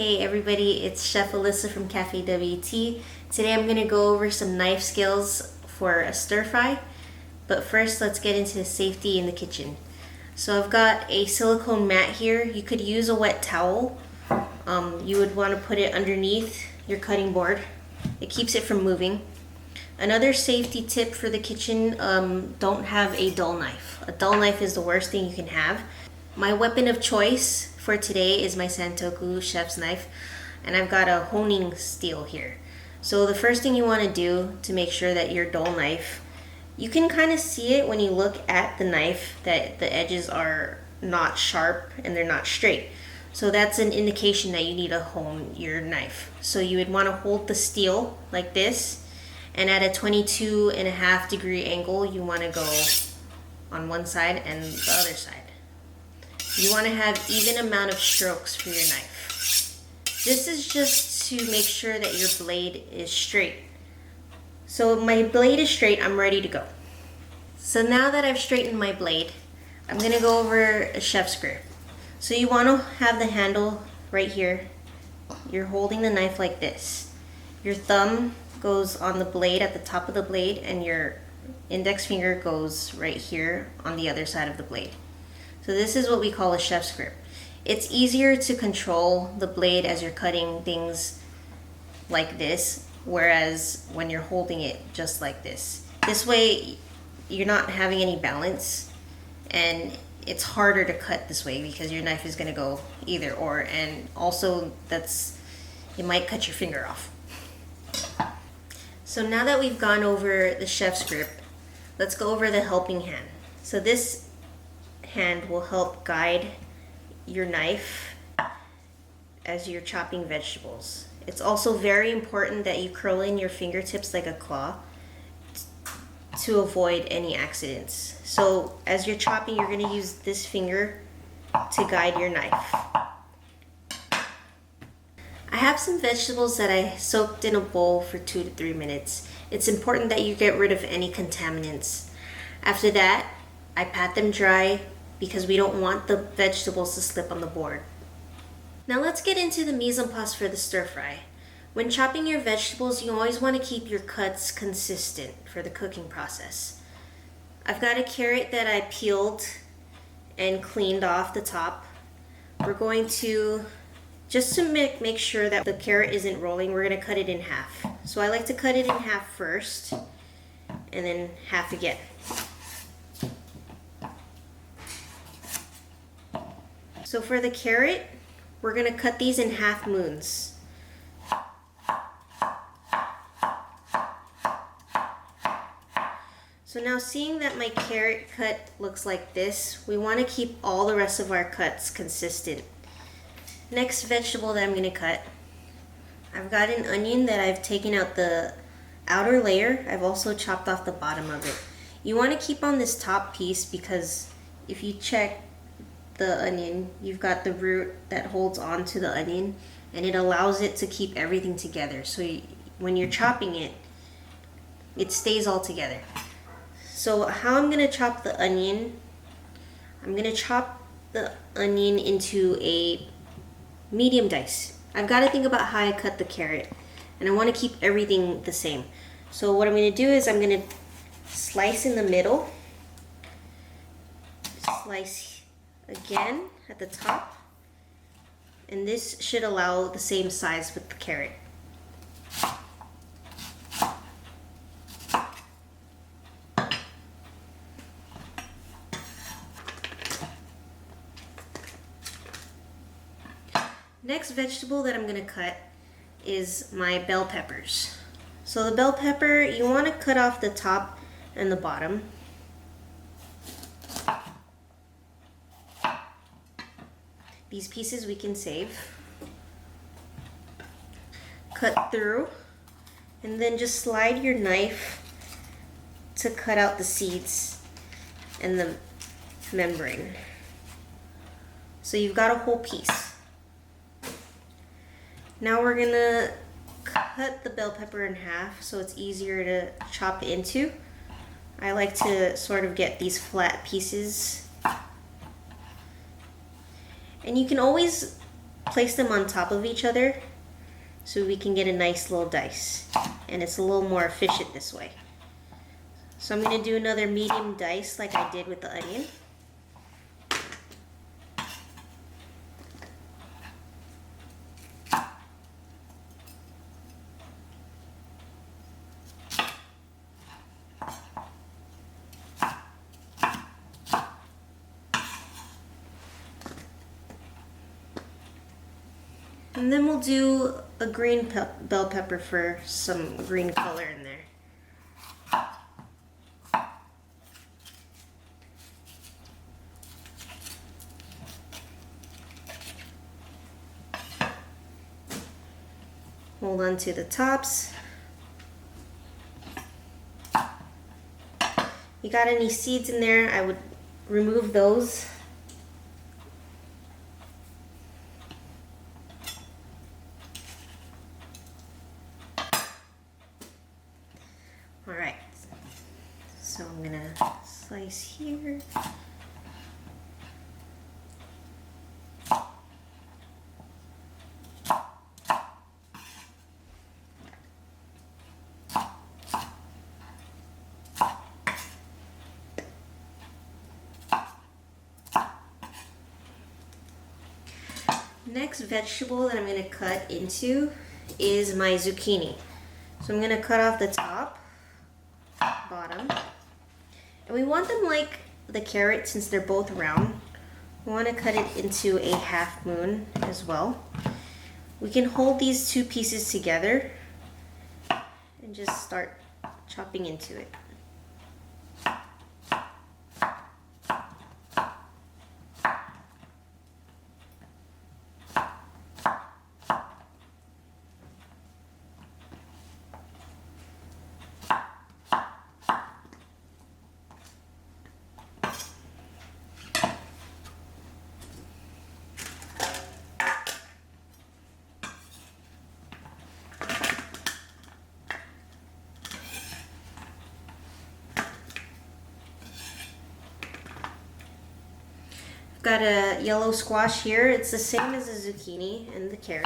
Hey everybody, it's Chef Alyssa from Cafe WT. Today I'm going to go over some knife skills for a stir fry. But first, let's get into safety in the kitchen. So I've got a silicone mat here. You could use a wet towel. You would want to put it underneath your cutting board. It keeps it from moving. Another safety tip for the kitchen, don't have a dull knife. A dull knife is the worst thing you can have. My weapon of choice for today is my Santoku chef's knife, and I've got a honing steel here. So the first thing you want to do to make sure that your dull knife, you can kind of see it when you look at the knife that the edges are not sharp and they're not straight. So that's an indication that you need to hone your knife. So you would want to hold the steel like this, and at a 22.5 degree angle, you want to go on one side and the other side. You want to have even amount of strokes for your knife. This is just to make sure that your blade is straight. So my blade is straight, I'm ready to go. So now that I've straightened my blade, I'm going to go over a chef's grip. So you want to have the handle right here. You're holding the knife like this. Your thumb goes on the blade at the top of the blade, and your index finger goes right here on the other side of the blade. So this is what we call a chef's grip. It's easier to control the blade as you're cutting things like this, whereas when you're holding it just like this. This way you're not having any balance, and it's harder to cut this way because your knife is going to go either or, and also it might cut your finger off. So now that we've gone over the chef's grip, let's go over the helping hand. So this hand will help guide your knife as you're chopping vegetables. It's also very important that you curl in your fingertips like a claw to avoid any accidents. So as you're chopping, you're going to use this finger to guide your knife. I have some vegetables that I soaked in a bowl for 2 to 3 minutes. It's important that you get rid of any contaminants. After that, I pat them dry because we don't want the vegetables to slip on the board. Now let's get into the mise en place for the stir fry. When chopping your vegetables, you always want to keep your cuts consistent for the cooking process. I've got a carrot that I peeled and cleaned off the top. We're going to, just to make sure that the carrot isn't rolling, we're going to cut it in half. So I like to cut it in half first and then half again. So for the carrot, we're going to cut these in half moons. So now, seeing that my carrot cut looks like this, we want to keep all the rest of our cuts consistent. Next vegetable that I'm going to cut, I've got an onion that I've taken out the outer layer. I've also chopped off the bottom of it. You want to keep on this top piece because if you check the onion, you've got the root that holds on to the onion, and it allows it to keep everything together. So when you're chopping it, it stays all together. So how I'm going to chop the onion, I'm going to chop the onion into a medium dice. I've got to think about how I cut the carrot, and I want to keep everything the same. So what I'm going to do is I'm going to slice in the middle, slice again at the top, and this should allow the same size with the carrot. Next vegetable that I'm going to cut is my bell peppers. So the bell pepper, you want to cut off the top and the bottom. These pieces we can save. Cut through, and then just slide your knife to cut out the seeds and the membrane. So you've got a whole piece. Now we're gonna cut the bell pepper in half so it's easier to chop into. I like to sort of get these flat pieces. And you can always place them on top of each other so we can get a nice little dice. And it's a little more efficient this way. So I'm going to do another medium dice like I did with the onion. And then we'll do a green bell pepper for some green color in there. Hold on to the tops. You got any seeds in there, I would remove those. Alright, so I'm gonna slice here. Next vegetable that I'm going to cut into is my zucchini. So I'm going to cut off the top, bottom, and we want them like the carrot since they're both round. We want to cut it into a half moon as well. We can hold these two pieces together and just start chopping into it. Got a yellow squash here. It's the same as the zucchini and the carrot.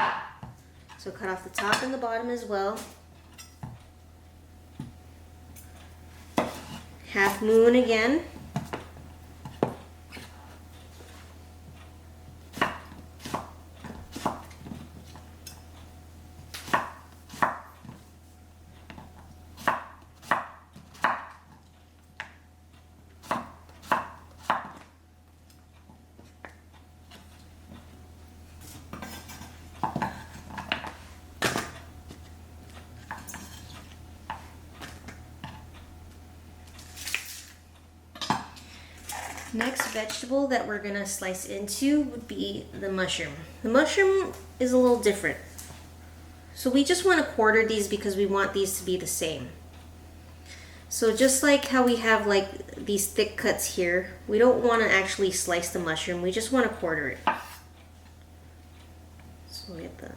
So cut off the top and the bottom as well. Half moon again. Next vegetable that we're gonna slice into would be the mushroom. The mushroom is a little different. So we just want to quarter these because we want these to be the same. So just like how we have like these thick cuts here, we don't want to actually slice the mushroom, we just want to quarter it. So we get the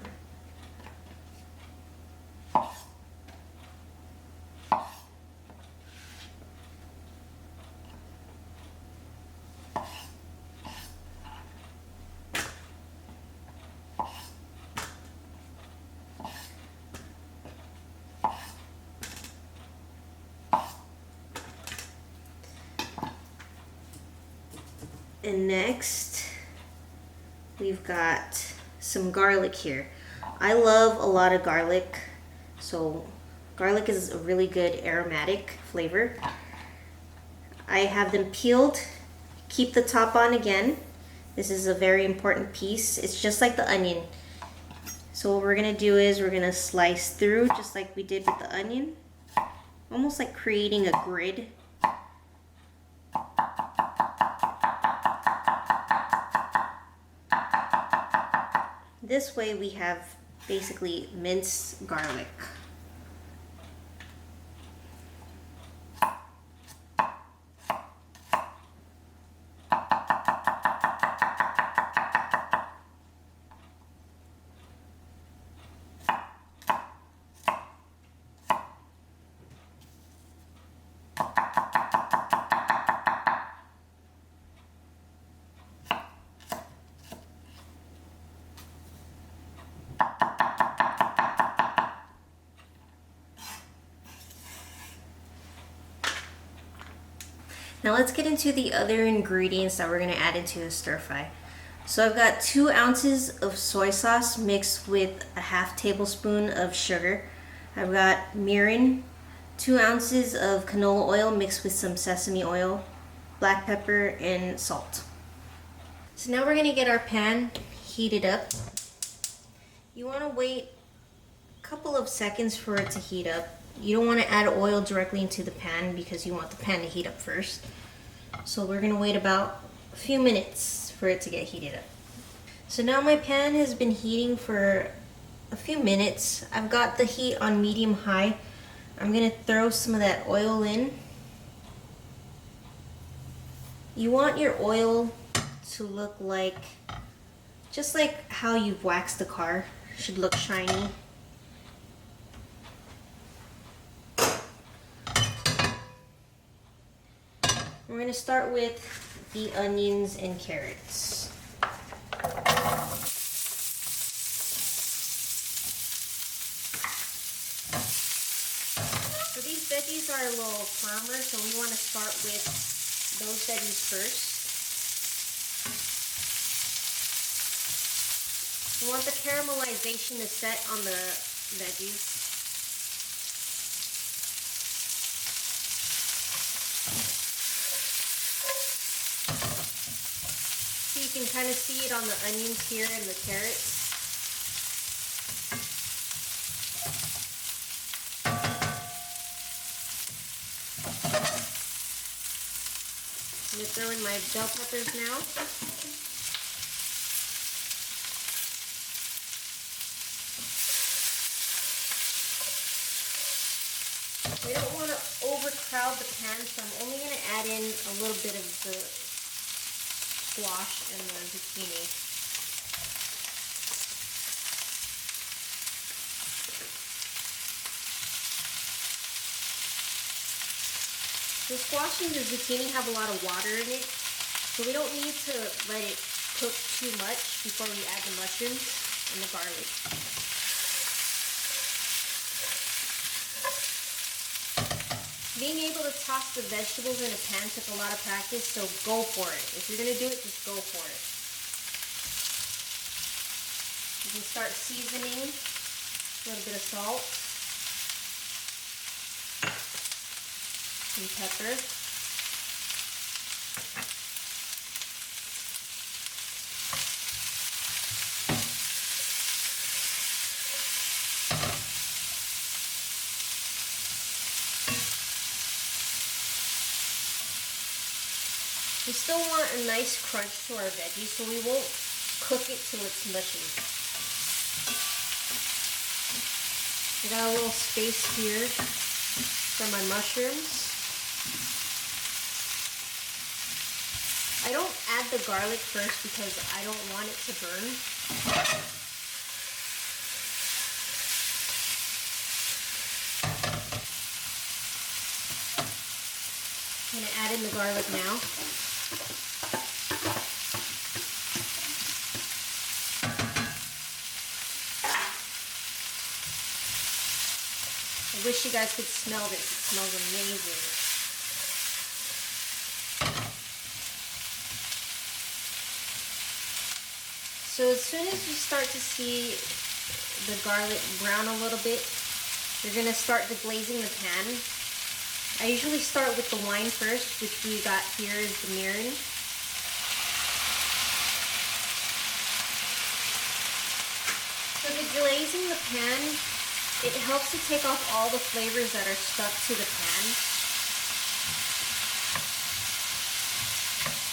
And next, we've got some garlic here. I love a lot of garlic, so garlic is a really good aromatic flavor. I have them peeled. Keep the top on again. This is a very important piece. It's just like the onion. So what we're gonna do is we're gonna slice through just like we did with the onion, almost like creating a grid. This way we have basically minced garlic. Now let's get into the other ingredients that we're gonna add into the stir fry. So I've got 2 ounces of soy sauce mixed with a half tablespoon of sugar. I've got mirin, 2 ounces of canola oil mixed with some sesame oil, black pepper, and salt. So now we're gonna get our pan heated up. You wanna wait a couple of seconds for it to heat up. You don't wanna add oil directly into the pan because you want the pan to heat up first. So we're gonna wait about a few minutes for it to get heated up. So now my pan has been heating for a few minutes. I've got the heat on medium-high. I'm gonna throw some of that oil in. You want your oil to look like, just like how you've waxed the car. It should look shiny. We're gonna start with the onions and carrots. So these veggies are a little firmer, so we want to start with those veggies first. We want the caramelization to set on the veggies. So you can kind of see it on the onions here and the carrots. I'm going to throw in my bell peppers now. We don't want to overcrowd the pan, so I'm only going to add in a little bit of the squash and the zucchini. The squash and the zucchini have a lot of water in it, so we don't need to let it cook too much before we add the mushrooms and the garlic. Being able to toss the vegetables in a pan took a lot of practice, so go for it. If you're going to do it, just go for it. You can start seasoning, a little bit of salt, some pepper. We still want a nice crunch to our veggies, so we won't cook it till it's mushy. I got a little space here for my mushrooms. I don't add the garlic first because I don't want it to burn. I'm going to add in the garlic now. I wish you guys could smell this. It smells amazing. So as soon as you start to see the garlic brown a little bit, you're going to start deglazing the pan. I usually start with the wine first, which we got here is the mirin. So deglazing the pan, it helps to take off all the flavors that are stuck to the pan,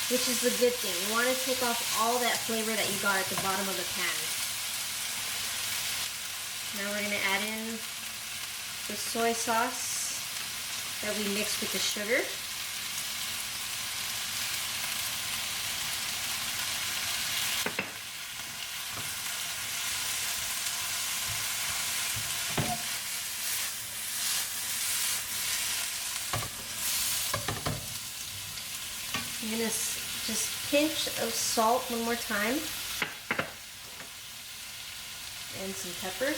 which is the good thing. You want to take off all that flavor that you got at the bottom of the pan. Now we're going to add in the soy sauce that we mixed with the sugar. I'm going to just pinch of salt one more time. And some pepper.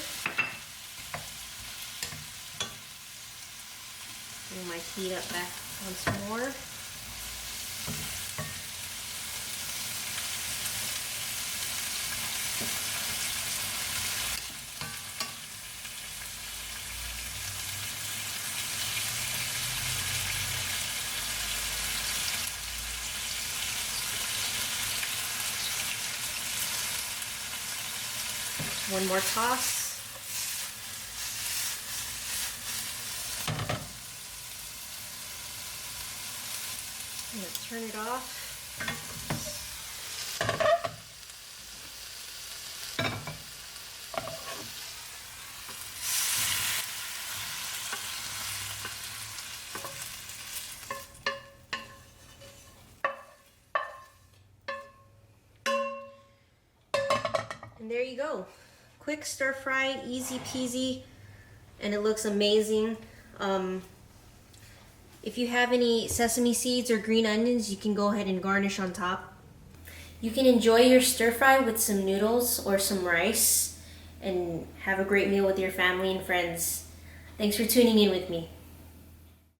Bring my heat up back once more. One more toss. I'm gonna turn it off. And there you go. Quick stir fry, easy peasy, and it looks amazing. If you have any sesame seeds or green onions, you can go ahead and garnish on top. You can enjoy your stir fry with some noodles or some rice and have a great meal with your family and friends. Thanks for tuning in with me.